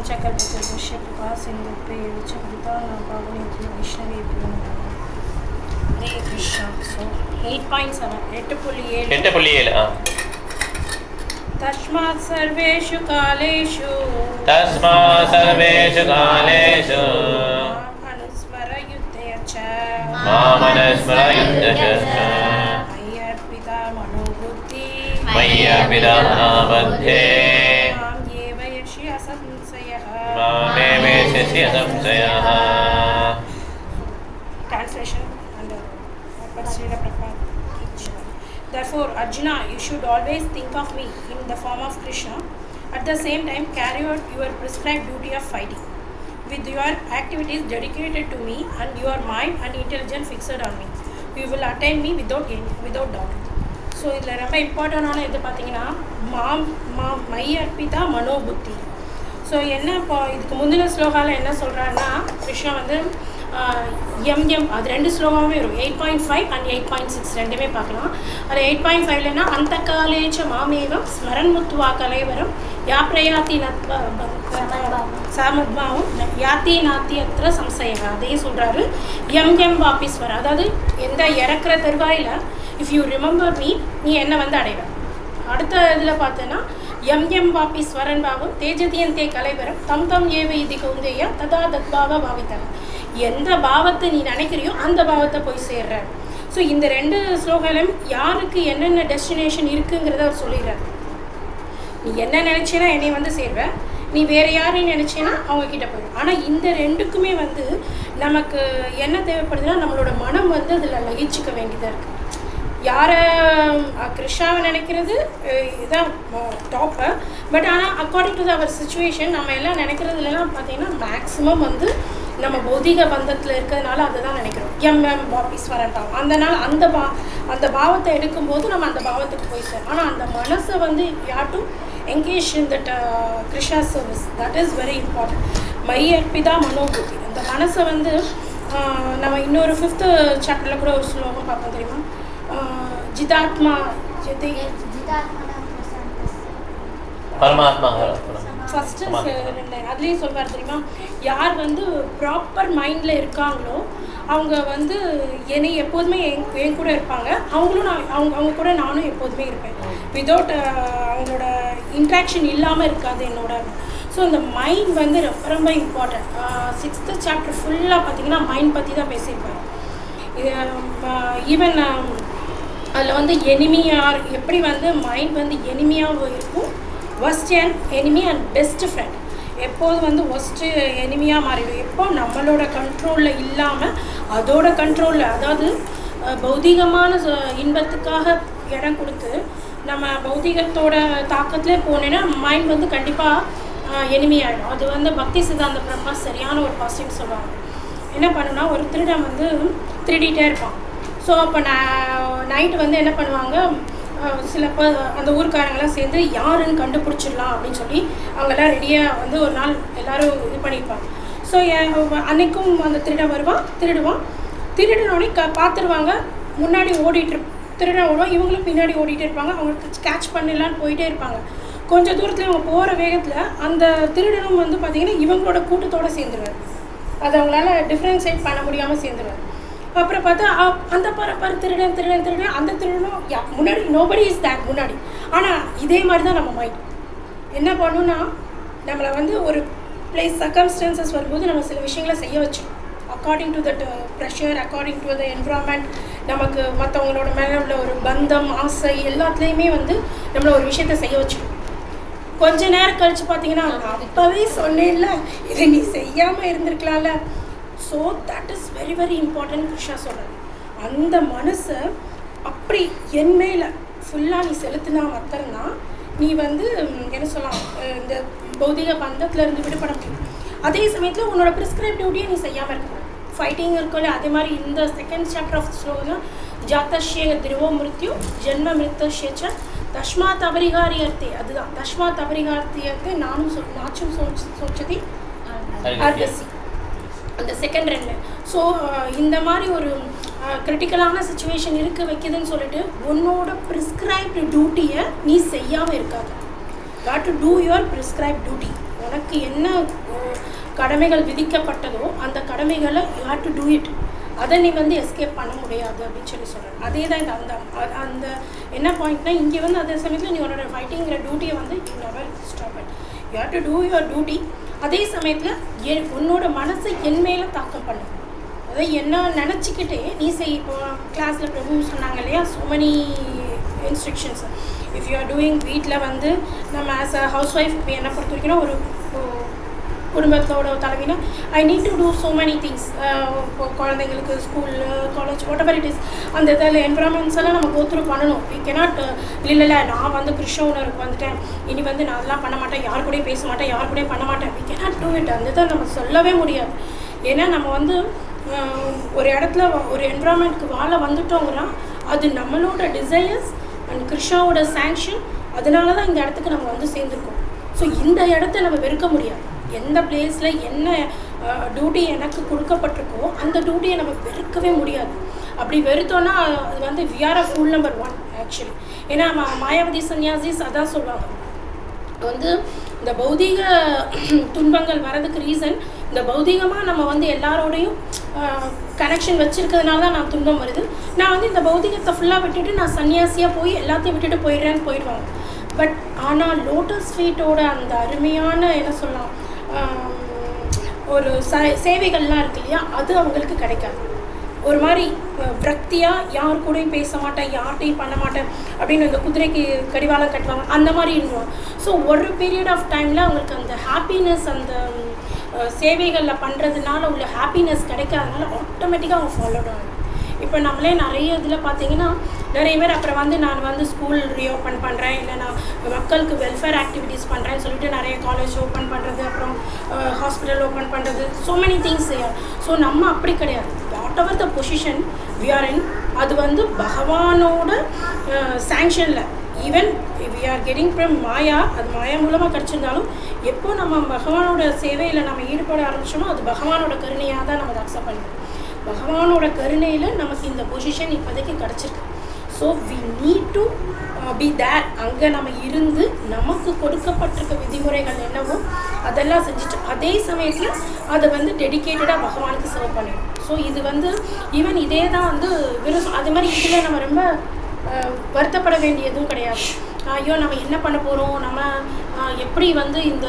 पंचकल्पतरुश्य कृपा सिंधुभ्यो च पतितानां पावनेभ्यो वैष्णवेभ्यो नमः। हरे कृष्णा। So 8.7 8.7 तस्मात् सर्वेषु कालेषु मामनुस्मरयुद्धय च मय्यर्पिता मनोबुद्धे मामेव यस्यसि असंशयः। Translation and Therefore, Arjuna, you should always think of me in the form of Krishna. At the same time, carry out your prescribed duty of fighting. With your activities dedicated to me and your mind and intelligence fixed on me, you will attain me without doubt. So, this is very important. Mayarpita Manobuddhi. So, இதுக்கு முந்தின ஸ்லோகாவில் என்ன சொல்கிறாருன்னா கிருஷ்ணா வந்து அது ரெண்டு ஸ்லோகமே வரும் 8.5 and 8.6 ரெண்டுமே பார்க்கலாம். அது 8.5லனா அந்த காலேச்ச மாமேவம் ஸ்மரன் முத்வா கலைவரம் யா பிரயாத்தி சாமத்மாவும் யாத்தி நாத்தி அத்திர சம்சயம் அதையும் சொல்கிறாரு. எம் வாபீஸ்வர், அதாவது எந்த இறக்குற தருவாயில் இஃப் யூ ரிமெம்பர் மீ நீ என்னை வந்து அடைவ. அடுத்த இதில் பார்த்தோன்னா எம் வாபீஸ்வரன் பாவம் தேஜதியந்தே கலைவரம் தம் ஏவ இது கௌந்தேயா ததா தத்பாவ பாவித்தன. எந்த பாவத்தை நீ நினைக்கிறியோ அந்த பாவத்தை போய் சேர்ற. ஸோ இந்த ரெண்டு ஸ்லோகங்களும் யாருக்கு என்னென்ன டெஸ்டினேஷன் இருக்குங்கிறத அவர் சொல்லிடுறாரு. நீ என்ன நினச்சேன்னா என்னை வந்து சேர்வ, நீ வேறு யாரையும் நினச்சேன்னா அவங்கக்கிட்ட போயிடும். ஆனால் இந்த ரெண்டுக்குமே வந்து நமக்கு என்ன தேவைப்படுதுன்னா நம்மளோட மனம் வந்து அதில் லகிச்சிக்க வேண்டியதாக இருக்குது. யாரை கிருஷ்ணாவை நினைக்கிறது இதுதான் டாப்பு. பட் ஆனால் அக்கார்டிங் டு அவர் சுச்சுவேஷன் நம்ம எல்லாம் நினைக்கிறதுலாம் பார்த்தீங்கன்னா மேக்ஸிமம் வந்து நம்ம பௌதிக பந்தத்தில் இருக்கிறதுனால அதை தான் நினைக்கிறோம். எம் வாபீஸ்வரன் தான் அந்த நாள் அந்த பாவத்தை எடுக்கும்போது நம்ம அந்த பாவத்துக்கு போய் சேரும். ஆனால் அந்த மனசை வந்து யார் to engage in that Krishna service, that is very important. மையர்பிதா மனோபுத்தி, அந்த மனசை வந்து நம்ம இன்னொரு 5th சாப்டரில் கூட ஒரு ஸ்லோகம் பார்ப்போம் தெரியுமா? ஜிதாத்மா பரமாத்மா ஃபஸ்ட்டு அதுலேயும் சொல்வார் தெரியுமா, யார் வந்து ப்ராப்பர் மைண்டில் இருக்காங்களோ அவங்க வந்து என்னை எப்போதுமே என் கூட இருப்பாங்க, அவங்களும் அவங்க கூட நானும் எப்போதுமே இருப்பேன். வித்தவுட் அவங்களோட இன்ட்ராக்ஷன் இல்லாமல் இருக்காது என்னோட. ஸோ இந்த மைண்ட் வந்து ரொம்ப ரொம்ப இம்பார்ட்டன்ட். 6th சாப்டர் ஃபுல்லாக பார்த்தீங்கன்னா மைண்ட் பற்றி தான் பேசியிருப்பார். இது ஈவன் அதில் வந்து எனிமியார் எப்படி வந்து மைண்ட் வந்து எனிமியாக இருக்கும், worst and enemy and best friend. எப்போதும் வந்து ஒஸ்ட்டு எனிமியாக மாறிடும் எப்போ நம்மளோட கண்ட்ரோலில் இல்லாமல் அதோட கண்ட்ரோலில், அதாவது பௌதிகமான இன்பத்துக்காக இடம் கொடுத்து நம்ம பௌதிகத்தோட தாக்கத்திலே போனேன்னா மைண்ட் வந்து கண்டிப்பாக எனிமி ஆகிடும். அது வந்து பக்தி சித்தாந்த பிரகாஷ் சரியான ஒரு பாசிட்டிவ் சொல்லுவாங்க. என்ன பண்ணுன்னா ஒரு திருடன் வந்து திருடிகிட்டே இருப்பான். ஸோ அப்போ நைட்டு வந்து என்ன பண்ணுவாங்க, சில அந்த ஊருக்காரங்களாம் சேர்ந்து யாருன்னு கண்டுபிடிச்சிடலாம் அப்படின்னு சொல்லி அவங்கெல்லாம் ரெடியாக வந்து ஒரு நாள் எல்லோரும் இது பண்ணியிருப்பாங்க. ஸோ அன்றைக்கும் அந்த திருடன் வருவான், திருடனோடனே பார்த்துருவாங்க, முன்னாடி திருடன் ஓடுவான், இவங்களும் பின்னாடி ஓடிட்டு இருப்பாங்க, அவங்களுக்கு கேட்ச் பண்ணிடலான்னு போயிட்டே இருப்பாங்க. கொஞ்சம் தூரத்தில் இவங்க போகிற வேகத்தில் அந்த திருடனும் வந்து பார்த்திங்கன்னா இவங்களோட கூட்டத்தோடு சேர்ந்துருவார். அது அவங்களால டிஃப்ரென்ஷியேட் பண்ண முடியாமல் சேர்ந்துருவார். அப்புறம் பார்த்தா அந்த திருடன் அந்த திருடனும் முன்னாடி நோபடி இஸ் தேட் முன்னாடி. ஆனால் இதே மாதிரி தான் நம்ம மைண்ட் என்ன பண்ணுன்னா நம்மளை வந்து ஒரு பிளேஸ் சர்க்கம்ஸ்டன்சஸ் வரும்போது நம்ம சில விஷயங்களை செய்ய வச்சோம். According to that pressure, according to the environment, நமக்கு மற்றவங்களோட மேலே உள்ள ஒரு பந்தம், ஆசை எல்லாத்துலேயுமே வந்து நம்மளை ஒரு விஷயத்த செய்ய வச்சோம். கொஞ்ச நேரம் கழித்து பார்த்தீங்கன்னா அப்போவே சொன்னேன்ல இதை நீ செய்யாமல் இருந்திருக்கலாம்ல. So that is very very important. Krishna சொல்கிறேன் அந்த மனசை அப்படி என் மேலே ஃபுல்லாக நீ செலுத்தினா மாத்திரம்தான் நீ வந்து என்ன சொல்லலாம் இந்த பௌதிக பந்தத்துலேருந்து விடுபட முடியும். அதே சமயத்தில் உன்னோட ப்ரிஸ்கிரைப் டியூட்டியை நீ செய்யாமல் இருக்கணும். ஃபைட்டிங் இருக்குல்ல, அதே மாதிரி இந்த 2nd சாப்டர் ஆஃப் ஸ்லோகம் ஜாத்தஷ்ய திருவோ மிருத்யு ஜென்ம மிருத்தஷ்யச்ச தஷ்மாத் அபரிகாரியர்த்தே, அதுதான் தஷ்மாத் அபரிகாரியர்த்தே நாச்சும் சோச்சதி அர்கசி அந்த 2nd 2. ஸோ இந்த மாதிரி ஒரு கிரிட்டிக்கலான சுச்சுவேஷன் இருக்க வைக்குதுன்னு சொல்லிட்டு உன்னோட ப்ரிஸ்கிரைப்டு டியூட்டியை நீ செய்யாமல் இருக்காது. You have to two your prescribe duty. உனக்கு என்ன கடமைகள் விதிக்கப்பட்டதோ அந்த கடமைகளை you have to do it. அதை நீ வந்து எஸ்கேப் பண்ண முடியாது அப்படின்னு சொல்லி சொல்கிறேன். அதே தான் இந்த அந்த அந்த என்ன பாயிண்ட்னா, இங்கே வந்து அதே சமயத்தில் நீ உன்னோட ஃபைட்டிங்கிற டியூட்டியை வந்து you never stop it. You have to two your duty. அதே சமயத்தில் உன்னோட மனசை என் மேலே தாக்கம் பண்ணு. அதை என்ன நினச்சிக்கிட்டே நீ செய். இப்போ கிளாஸில் பிரபு சொன்னாங்க இல்லையா, so many instructions. If you are doing, வீட்டில் வந்து நம்ம ஆஸ் அ ஹவுஸ் ஒய்ஃப் இப்போ என்னை பொறுத்த வரைக்கும் ஒரு குடும்பத்தோட தலைவினா I need to do so many things. இப்போ குழந்தைங்களுக்கு school, college, whatever it is, அந்த இதில் என்வரான்மெண்ட்ஸ் எல்லாம் நம்ம கோத்ரூ பண்ணணும். வி கேனாட் இல்லை நான் வந்து கிறிஸ்டியன் உணர்வுக்கு வந்துட்டேன், இனி வந்து நான் அதெல்லாம் பண்ண மாட்டேன், யார் கூடயும் பேச மாட்டேன், யார் கூடயும் பண்ண மாட்டேன். We cannot do it. அந்த இதை நம்ம சொல்லவே முடியாது. ஏன்னா நம்ம வந்து ஒரு இடத்துல ஒரு என்வரான்மெண்ட்க்கு வாழ வந்துட்டோங்கன்னா அது நம்மளோட டிசையர்ஸ் அண்ட் கிருஷ்ணாவோட சாங்ஷன். அதனால தான் இந்த இடத்துக்கு நம்ம வந்து சேர்ந்துருக்கோம். ஸோ இந்த இடத்த நம்ம வெறுக்க முடியாது. எந்த பிளேஸில் என்ன டியூட்டி எனக்கு கொடுக்கப்பட்டிருக்கோ அந்த டியூட்டியை நம்ம வெறுக்கவே முடியாது. அப்படி வெறுத்தோன்னா அது வந்து we are a full number 1 actually. ஏன்னா மாயாவதி சன்னியாசிஸ் அதான் சொல்லுவாங்க, வந்து இந்த பௌதீக துன்பங்கள் வரதுக்கு ரீசன் இந்த பௌதீகமாக நம்ம வந்து எல்லாரோடையும் கனெக்ஷன் வச்சுருக்கிறதுனால தான் நான் துன்பம் வருது. நான் வந்து இந்த பௌதீகத்தை ஃபுல்லாக விட்டுட்டு நான் சன்னியாசியாக போய் எல்லாத்தையும் விட்டுட்டு போயிடுறேன்னு போயிடுவாங்க. பட் ஆனால் லோட்டஸ் ஃபீட்டோட அந்த அருமையான என்ன சொல்லலாம் ஒரு சேவைகள்லாம் இருக்கு இல்லையா, அது அவங்களுக்கு கிடைக்காது. ஒரு மாதிரி விரக்தியாக யார் கூடயும் பேச மாட்டேன், யார்கிட்டையும் பண்ண மாட்டேன் அப்படின்னு அந்த குதிரைக்கு கடிவாளம் கட்டுவாங்க, அந்த மாதிரி இருந்துவாங்க. ஸோ ஒரு பீரியட் ஆஃப் டைமில் அவங்களுக்கு அந்த ஹாப்பினஸ், அந்த சேவைகளில் பண்ணுறதுனால உள்ள ஹாப்பினஸ் கிடைக்காதனால ஆட்டோமேட்டிக்காக அவங்க ஃபாலோட் ஆகும். இப்போ நம்மளே நிறைய இதில் பார்த்தீங்கன்னா நிறைய பேர் அப்புறம் வந்து நான் வந்து ஸ்கூல் ரீஓப்பன் பண்ணுறேன், இல்லை நான் மக்களுக்கு வெல்ஃபேர் ஆக்டிவிட்டீஸ் பண்ணுறேன்னு சொல்லிட்டு நிறைய காலேஜ் ஓப்பன் பண்ணுறது, அப்புறம் ஹாஸ்பிட்டல் ஓப்பன் பண்ணுறது, ஸோ மெனி திங்ஸ். ஸோ நம்ம அப்படி கிடையாது. Whatever the position we are in, அது வந்து பகவானோட சாங்ஷனில். Even we are getting from Maya, அது மாயா மூலமாக கிடச்சிருந்தாலும் எப்போ நம்ம பகவானோட சேவையில் நம்ம ஈடுபட ஆரம்பிச்சோமோ அது பகவானோட கருணையாக தான் நம்ம அதை அக்செப்ட் பண்ணுவோம். பகவானோட கருணையில் நமக்கு இந்த பொசிஷன் இப்போதைக்கு கிடச்சிருக்கு. So we need to be that. அங்கே நம்ம இருந்து நமக்கு கொடுக்கப்பட்டிருக்க விதிமுறைகள் என்னவோ அதெல்லாம் செஞ்சுட்டு அதே சமயத்தில் அதை வந்து டெடிக்கேட்டடாக பகவானுக்கு சர்வ் பண்ணிடும். ஸோ இது வந்து ஈவன் இதே தான் வந்து அது மாதிரி இதில் நம்ம ரொம்ப வருத்தப்பட வேண்டியதும் கிடையாது. ஐயோ நம்ம என்ன பண்ண போகிறோம், நம்ம எப்படி வந்து இந்த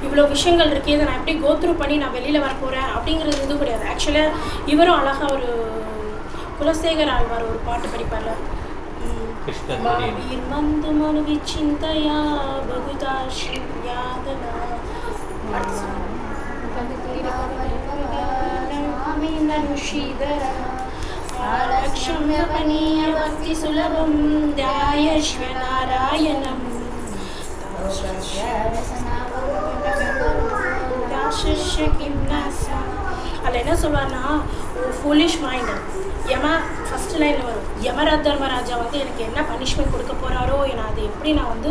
இவ்வளோ விஷயங்கள் இருக்கே, இதை நான் எப்படி கோத்ரூ பண்ணி நான் வெளியில் வர போகிறேன் அப்படிங்கிறது இதுவும் கிடையாது. ஆக்சுவலாக இவரும் அழகாக ஒரு குலசேகர் ஆழ்வார் ஒரு பாட்டு படிப்பார்ல, வந்து மனு விசிந்தையா பகுதாஷி யாதனா லக்ஷ்மீய பக்தி சுலபம் தியாயஸ்வ நாராயணம் அதில் என்ன சொல்வார்னா, ஃபுலிஷ் மைண்ட். ஃபர்ஸ்ட் லைனில் வரும், யமராஜ் தர்மராஜா வந்து எனக்கு என்ன பனிஷ்மெண்ட் கொடுக்க போகிறாரோ, நான் அதை எப்படி நான் வந்து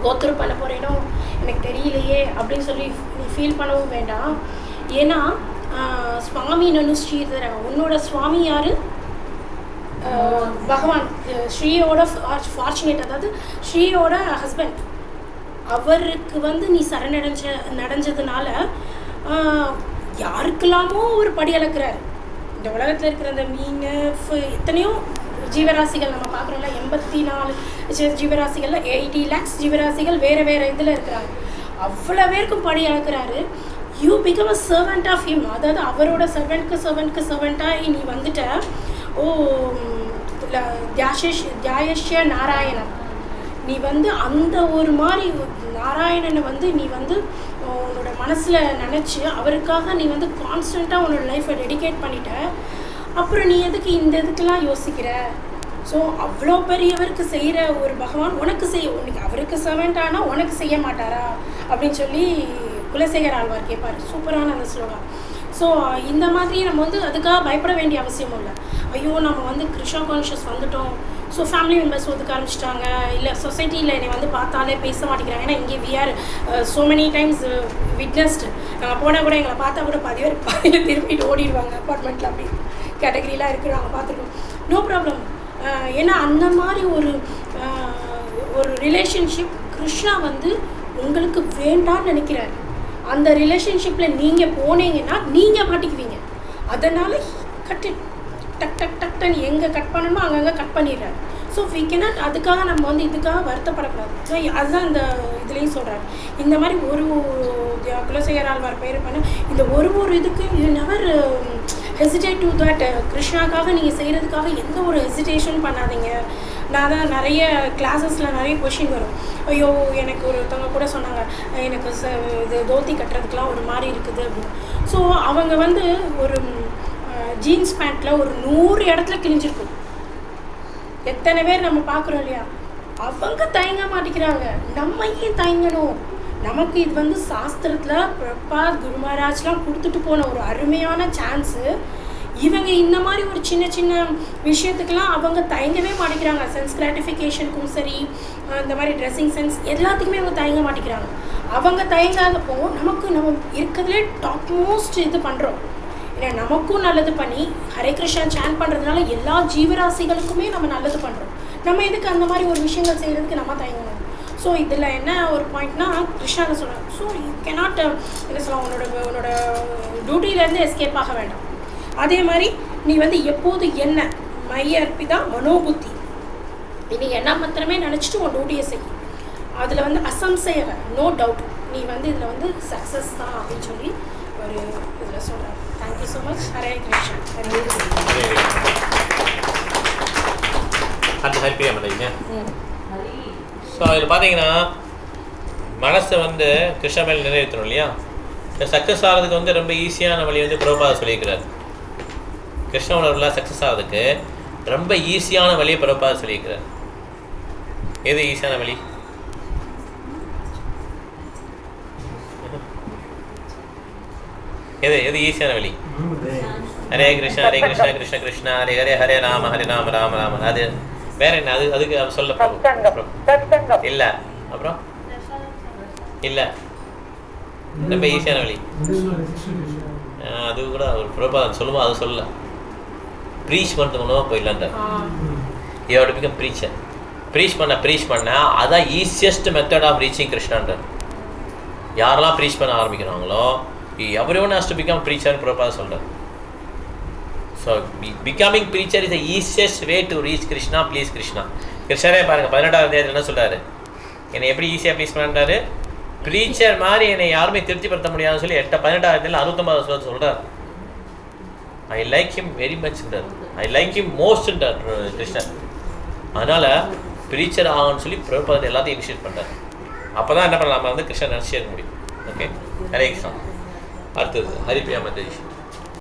கோத்ரூ பண்ண போகிறேனோ எனக்கு தெரியலையே அப்படின்னு சொல்லி ஃபீல் பண்ணவும் வேண்டாம். ஏன்னா சுவாமி நனு ஸ்ரீதர, உன்னோட சுவாமி யார்? பகவான் ஸ்ரீயோட ஃபார்ச்சுனேட், அதாவது ஸ்ரீயோட ஹஸ்பண்ட். அவருக்கு வந்து நீ நடஞ்சதுனால யாருக்கெல்லாமோ ஒரு படி அளக்கிறார். இந்த உலகத்தில் இருக்கிற அந்த மீன் எத்தனையோ ஜீவராசிகள் நம்ம பார்க்குறோம்ல, 84 ஜீவராசிகளில் 80 lakhs ஜீவராசிகள் வேறு வேறு இதில் இருக்கிறாங்க. அவ்வளோ பேருக்கும் படி அளக்கிறாரு. You become a servant of him, அதாவது அவரோட சர்வெண்ட்க்கு சர்வெண்ட்டாக நீ வந்துட்ட. ஓ தியாயஸ்ய நாராயணன், நீ வந்து அந்த ஒரு மாதிரி நாராயணனை வந்து நீ வந்து உன்னோட மனசில் நினச்சி அவருக்காக நீ வந்து கான்ஸ்டண்ட்டாக உன்னோட லைஃப்பை டெடிகேட் பண்ணிட்ட. அப்புறம் நீ எதுக்கு இந்த இதுக்கெல்லாம் யோசிக்கிற? ஸோ அவ்வளோ பெரியவருக்கு செய்கிற ஒரு பகவான் உனக்கு உனக்கு அவருக்கு சர்வெண்ட் ஆனால் உனக்கு செய்ய மாட்டாரா அப்படின்னு சொல்லி குலசேகர் ஆழ்வார் கேட்பார். சூப்பரான அந்த ஸ்லோகம். ஸோ இந்த மாதிரி நம்ம வந்து அதுக்காக பயப்பட வேண்டிய அவசியமும் இல்லை. ஐயோ நம்ம வந்து கிருஷ்ணா கான்ஷியஸ் வந்துட்டோம், ஸோ ஃபேமிலி மெம்பர்ஸ் ஒதுக்க ஆரம்பிச்சிட்டாங்க, இல்லை சொசைட்டியில் என்னை வந்து பார்த்தாலே பேச மாட்டேங்கிறாங்க. ஏன்னா இங்கே we are so many times witnessed. நாங்கள் போனால் கூட எங்களை பார்த்தா கூட பாதியில் திரும்பிட்டு ஓடிடுவாங்க. அப்பார்ட்மெண்ட்டில் அப்படி கேட்டகரிலாம் இருக்குது, நாங்கள் பார்த்துருக்கோம். No problem. ஏன்னா அந்த மாதிரி ஒரு ரிலேஷன்ஷிப் கிருஷ்ணா வந்து உங்களுக்கு வேண்டான்னு நினைக்கிறாரு. அந்த ரிலேஷன்ஷிப்பில் நீங்கள் போனீங்கன்னா நீங்கள் மாட்டிக்குவீங்க. அதனால் கட்டு டக் டக் டக்டன் எங்கே கட் பண்ணணுமோ அங்கங்கே கட் பண்ணிடுறாரு. ஸோ வி கேனாட் அதுக்காக நம்ம வந்து இதுக்காக வருத்தப்படக்கூடாது. ஸோ அதுதான் இந்த இதுலேயும் சொல்கிறாரு. இந்த மாதிரி ஒரு குலசேகர ஆழ்வார் பேர் பண்ண இந்த ஒரு இதுக்கு you never hesitate to that. கிருஷ்ணாக்காக நீங்கள் செய்கிறதுக்காக எந்த ஒரு ஹெசிடேஷனும் பண்ணாதீங்க. நான் தான் நிறைய கிளாஸஸில் நிறைய கொஷின் வரும். ஐயோ எனக்கு ஒருத்தவங்க கூட சொன்னாங்க எனக்கு இது தோத்தி கட்டுறதுக்கெலாம் ஒரு மாதிரி இருக்குது அப்படின்னு. ஸோ அவங்க வந்து ஒரு ஜீன்ஸ் பேண்ட்டில் ஒரு 100 இடத்துல கிழிஞ்சிருக்கும். எத்தனை பேர் நம்ம பார்க்குறோம் இல்லையா? அவங்க தயங்க மாட்டேங்கிறாங்க. நம்ம ஏன் தயங்கணும்? நமக்கு இது வந்து சாஸ்திரத்தில் பிரபாத் குரு மகாராஜ்லாம் கொடுத்துட்டு போன ஒரு அருமையான சான்ஸு. இவங்க இந்த மாதிரி ஒரு சின்ன சின்ன விஷயத்துக்கெல்லாம் அவங்க தயங்கவே மாட்டேங்கிறாங்க. சென்ஸ் கிராட்டிஃபிகேஷனுக்கும் சரி, இந்த மாதிரி ட்ரெஸ்ஸிங் சென்ஸ் எல்லாத்துக்குமே அவங்க தயங்க மாட்டேங்கிறாங்க. அவங்க தயங்காதப்போ நமக்கு நம்ம இருக்கிறதுலே டாப் மோஸ்ட் இது பண்ணுறோம். ஏன்னா நமக்கும் நல்லது பண்ணி ஹரே கிருஷ்ணா சேன் பண்ணுறதுனால எல்லா ஜீவராசிகளுக்குமே நம்ம நல்லது பண்ணுறோம். நம்ம எதுக்கு அந்த மாதிரி ஒரு விஷயங்கள் செய்கிறதுக்கு நம்ம தயங்கணும்? ஸோ இதில் என்ன ஒரு பாயிண்ட்னா கிருஷ்ணாவை சொல்கிறாங்க. ஸோ யூ கேனாட் என்ன சொல்லலாம், உன்னோட டியூட்டியிலேருந்து எஸ்கேப் ஆக வேண்டாம். அதே மாதிரி நீ வந்து எப்போது என்ன மைய அர்ப்பிதா மனோபுத்தி, நீ என்ன மாத்திரமே நினச்சிட்டு உன் டியூட்டியை செய்யும். அதில் வந்து அசம்சைய நோ டவுட் நீ வந்து இதில் வந்து சக்ஸஸ் தான் அப்படின்னு சொல்லி ஒரு இதில் சொல்கிறாங்க. Thank you so much. Hare Krishna. அந்த ஹரிப்பிரியா மாட்டீங்க. ஸோ அதில் பார்த்தீங்கன்னா மனசை வந்து கிருஷ்ண மேல் நிறைவேற்றணும் இல்லையா? சக்ஸஸ் ஆகிறதுக்கு வந்து ரொம்ப ஈஸியான வழி வந்து பிரபுபாதா சொல்லியிருக்கிறார். கிருஷ்ண உணர்வுலாம் சக்ஸஸ் ஆகிறதுக்கு ரொம்ப ஈஸியான வழியை பிரபுபாதா சொல்லியிருக்கிறார். எது ஈஸியான வழி? எது ஈஸியான வழி? ஹரே கிருஷ்ணா ஹரே கிருஷ்ணா கிருஷ்ண கிருஷ்ணா ஹரே ஹரே ஹரே ராம ராம ராம. அது வேற என்ன? அதுக்கு சொல்ல இல்லை. அப்புறம் இல்லை, ரொம்ப ஈஸியான வழி. அது கூட ஒரு பிரபாதம் சொல்லுவோம். அது சொல்லல, ப்ரீச் பண்ணுறது மூலமாக போயிடலான்றார். You become preacher. ப்ரீச் பண்ண அதான் ஈஸியஸ்ட் மெத்தட் ஆஃப் ரீச்சிங் கிருஷ்ணான்றார். யாரெல்லாம் ப்ரீச் பண்ண ஆரம்பிக்கிறாங்களோ everyone has to become preacher ன்னு பிரபாதம் சொல்கிறார். So becoming preacher is the easiest way to reach Krishna. Please Krishna. கிருஷ்ணரே பாருங்கள் 18வது அத்தியாயத்தில் என்ன சொல்கிறாரு? என்னை எப்படி ஈஸியாக ப்ளீஸ் பண்ணுறாரு? ப்ரீச்சர் மாதிரி என்னை யாருமே திருப்திப்படுத்த முடியாதுன்னு சொல்லி 18வது அத்தியாயத்தில் 69வது சொல்கிறார். ஐ லைக் ஹிம் வெரி மச்ன்றார். ஐ லைக் ஹிம் மோஸ்ட்ன்றார் கிருஷ்ணர். அதனால் ப்ரீச்சர் ஆகும்னு சொல்லி பிரபாதத்தை எல்லாத்தையும் இனிஷியேட் பண்ணுறாரு. அப்போ தான் என்ன பண்ணலாம், நம்ம வந்து கிருஷ்ணன் நினச்சிக்க முடியும். ஓகே, ஹரே கிருஷ்ணா. அடுத்தது ஹரிப்பிரியா மாதேஷ்.